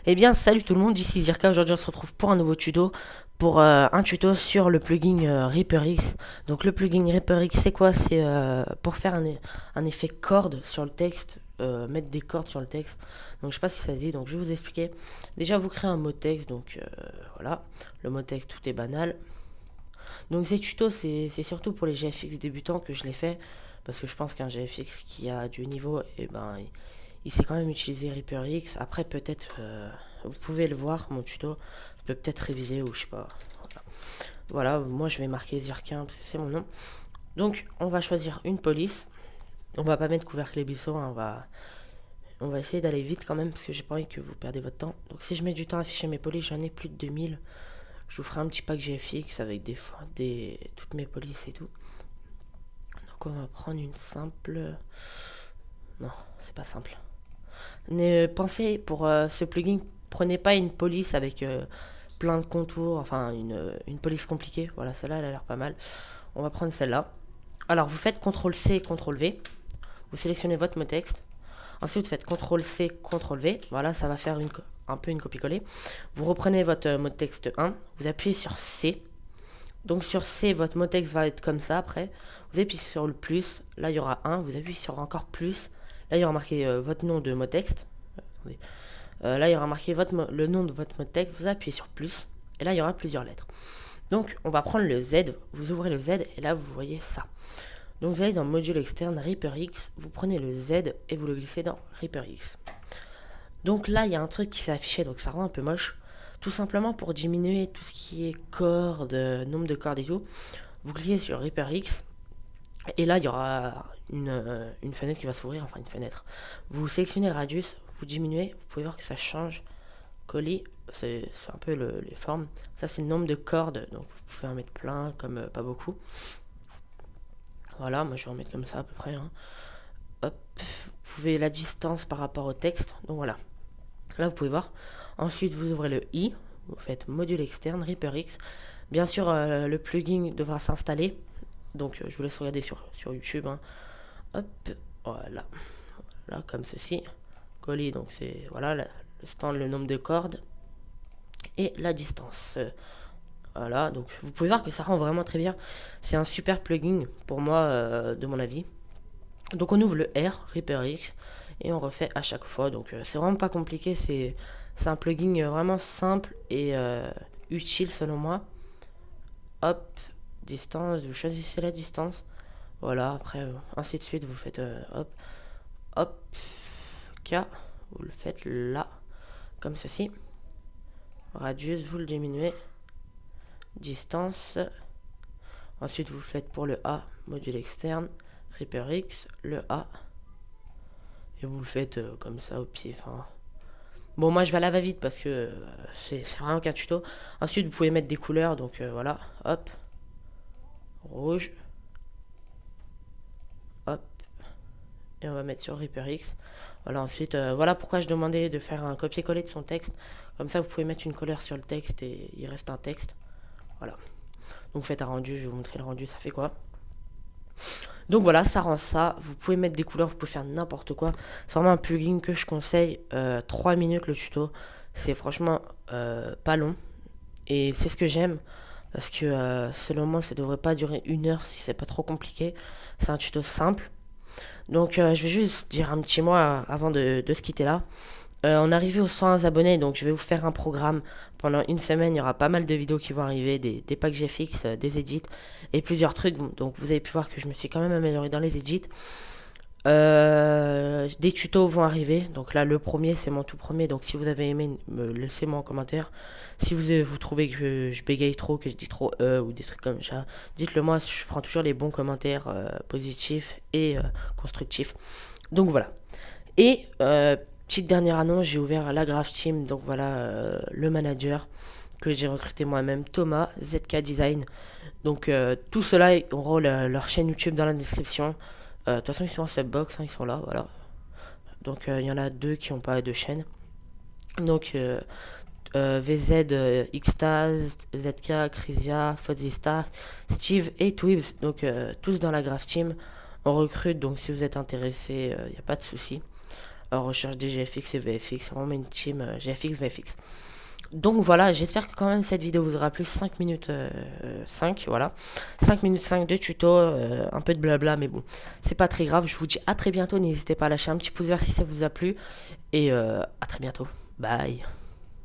Eh bien, salut tout le monde, ici Zirka. Aujourd'hui, on se retrouve pour un nouveau tuto, pour un tuto sur le plugin ReaperX. Donc, le plugin ReaperX, c'est quoi? C'est pour faire un effet corde sur le texte, mettre des cordes sur le texte. Donc, je sais pas si ça se dit, donc je vais vous expliquer. Déjà, vous créez un mot texte, donc voilà. Le mot texte, tout est banal. Donc, ces tutos, c'est surtout pour les GFX débutants que je l'ai fait, parce que je pense qu'un GFX qui a du niveau, eh ben, il sait quand même utiliser ReaperX. Après, peut-être, vous pouvez le voir, mon tuto. Je peux peut-être réviser ou je sais pas. Voilà, moi je vais marquer Zirkin parce que c'est mon nom. Donc, on va choisir une police. On va pas mettre couvercle et buisson, hein, on va essayer d'aller vite quand même parce que j'ai pas envie que vous perdez votre temps. Donc, si je mets du temps à afficher mes polices, j'en ai plus de 2000. Je vous ferai un petit pack GFX avec toutes mes polices et tout. Donc, on va prendre une simple. Non, c'est pas simple. Pensez pour ce plugin, prenez pas une police avec plein de contours, enfin une police compliquée. Voilà, celle-là elle a l'air pas mal. On va prendre celle-là. Alors vous faites CTRL-C, CTRL-V. Vous sélectionnez votre mot texte. Ensuite vous faites CTRL-C, CTRL-V. Voilà, ça va faire un peu une copie-coller. Vous reprenez votre mot texte 1. Vous appuyez sur C. Donc sur C, votre mot texte va être comme ça après. Vous appuyez sur le plus. Là, il y aura 1. Vous appuyez sur encore plus. Là, il y aura marqué votre nom de mot texte. Attendez. Là, il y aura marqué le nom de votre mot de texte. Vous appuyez sur plus. Et là, il y aura plusieurs lettres. Donc, on va prendre le Z. Vous ouvrez le Z. Et là, vous voyez ça. Donc, vous allez dans module externe ReaperX. Vous prenez le Z et vous le glissez dans ReaperX. Donc là, il y a un truc qui s'est affiché. Donc, ça rend un peu moche. Tout simplement pour diminuer tout ce qui est cordes, nombre de cordes et tout. Vous cliquez sur ReaperX. Et là, il y aura une fenêtre qui va s'ouvrir. Enfin, une fenêtre. Vous sélectionnez Radius. Vous diminuez. Vous pouvez voir que ça change. Colis, c'est un peu les formes. Ça, c'est le nombre de cordes. Donc, vous pouvez en mettre plein, comme pas beaucoup. Voilà, moi, je vais en mettre comme ça à peu près. Hein. Hop. Vous pouvez la distance par rapport au texte. Donc, voilà. Là, vous pouvez voir. Ensuite, vous ouvrez le i. Vous faites module externe, ReaperX. Bien sûr, le plugin devra s'installer. Donc, je vous laisse regarder sur YouTube. Hein. Hop. Voilà. Là, comme ceci. Colis, donc c'est voilà le stand, le nombre de cordes et la distance. Voilà, donc vous pouvez voir que ça rend vraiment très bien. C'est un super plugin pour moi, de mon avis. Donc on ouvre le R, ReaperX, et on refait à chaque fois. Donc c'est vraiment pas compliqué, c'est un plugin vraiment simple et utile selon moi. Hop, distance, vous choisissez la distance. Voilà, après ainsi de suite, vous faites hop, hop, K, vous le faites là, comme ceci. Radius, vous le diminuez. Distance. Ensuite, vous le faites pour le A, module externe, ReaperX, le A. Et vous le faites comme ça au pied. Enfin, bon, moi je vais à la va-vite parce que c'est vraiment qu'un tuto. Ensuite, vous pouvez mettre des couleurs. Donc voilà, hop, rouge, hop, et on va mettre sur ReaperX. Voilà, ensuite, voilà pourquoi je demandais de faire un copier-coller de son texte. Comme ça, vous pouvez mettre une couleur sur le texte et il reste un texte. Voilà. Donc, vous faites un rendu, je vais vous montrer le rendu, ça fait quoi. Donc voilà, ça rend ça. Vous pouvez mettre des couleurs, vous pouvez faire n'importe quoi. C'est vraiment un plugin que je conseille. 3 minutes le tuto. C'est franchement pas long. Et c'est ce que j'aime. Parce que selon moi, ça devrait pas durer 1 heure si c'est pas trop compliqué. C'est un tuto simple. Donc je vais juste dire un petit mot avant de se quitter là. On est arrivé aux 100 abonnés, donc je vais vous faire un programme. Pendant une semaine, il y aura pas mal de vidéos qui vont arriver, des packs GFX, des edits et plusieurs trucs. Donc vous avez pu voir que je me suis quand même amélioré dans les edits. Des tutos vont arriver. Donc là, le premier, c'est mon tout premier. Donc si vous avez aimé, laissez-moi en commentaire. Si vous trouvez que je bégaye trop, que je dis trop ou des trucs comme ça, dites-le moi. Je prends toujours les bons commentaires positifs et constructifs. Donc voilà. Et petite dernière annonce, j'ai ouvert la Graph Team. Donc voilà, le manager que j'ai recruté moi-même, Thomas, ZK Design. Donc tout cela auront leur chaîne YouTube dans la description. De toute façon, ils sont en subbox, hein, ils sont là, voilà. Donc il y en a deux qui n'ont pas de chaîne. Donc VZ, Xtaz, ZK, Crisia, Fodzista, Steve et Twibs. Donc tous dans la Graph Team. On recrute, donc si vous êtes intéressé, il n'y a pas de souci. recherche des GFX et VFX, c'est vraiment une team GFX, VFX. Donc voilà, j'espère que quand même cette vidéo vous aura plu. 5 minutes 5, voilà. 5 minutes 5 de tuto, un peu de blabla, mais bon, c'est pas très grave. Je vous dis à très bientôt, n'hésitez pas à lâcher un petit pouce vert si ça vous a plu. Et à très bientôt. Bye.